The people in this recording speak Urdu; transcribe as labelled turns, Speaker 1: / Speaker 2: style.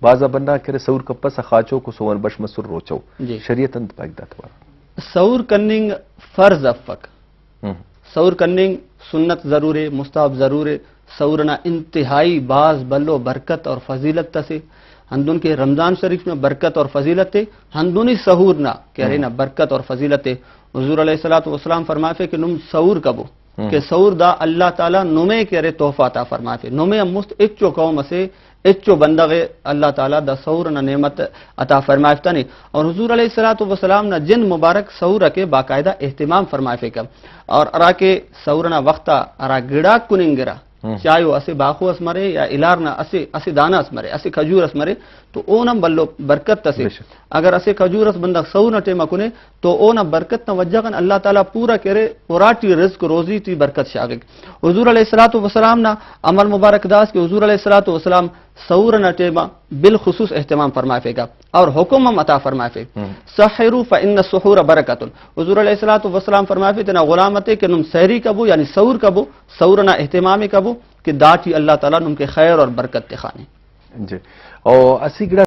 Speaker 1: بعضا بندہ کرے سور کپس خاچو کو سوان بش مسر روچو
Speaker 2: جی
Speaker 1: شریعت انت پاک دات بار
Speaker 2: سور کننگ فرض افک سور کننگ سنت ضرور ہے، مستحب ضرور ہے. سورنا انتہائی باز بلو برکت اور فضیلت تسے ہندون کے رمضان شریف میں برکت اور فضیلت ہے، ہندونی سہور نہ کہہ رہے نا برکت اور فضیلت ہے. حضور علیہ الصلوۃ والسلام فرماتے کہ نم سور کبو کہ سور دا اللہ تعالیٰ نمے کہہ رہے تحفہ عطا فرماتے نمے مست اچو قوم سے اچو بندغ اللہ تعالیٰ دا سور نہ نعمت عطا فرمائفتہ نہیں. اور حضور علیہ الصلوۃ والسلام نہ جن مبارک سور کے باقاعدہ اہتمام فرمائے کم اور ارا کے سور نہ وقتا ارا گڑا کننگرا چاہے وہ اسے باخو اسمرے یا الارنا اسے دانا اسمرے اسے کھجور اسمرے تو اونم بلو برکت تسے اگر اسے کھجور اس بندہ سور نہ ٹیما کنے تو اونا برکت نہ وجہ کن اللہ تعالیٰ پورا کرے پوراٹی رزق روزی تی برکت شاگے. حضور علیہ الصلوۃ والسلام نا عمل مبارک داس کہ حضور علیہ الصلوۃ والسلام سور نہ ٹیما بالخصوص اہتمام فرمائے گا اور حکم ہم عطا فرمائے سحروا فإن السحور برکت. حضور علیہ الصلوۃ والسلام فرمائے تھے نا غلامتے کہ نم سحری کبو یعنی سور کبو سور نہ اہتمام کبو کہ داٹی اللہ تعالیٰ نم کے خیر اور برکت تے خانے.
Speaker 1: جی اور اسی گڑا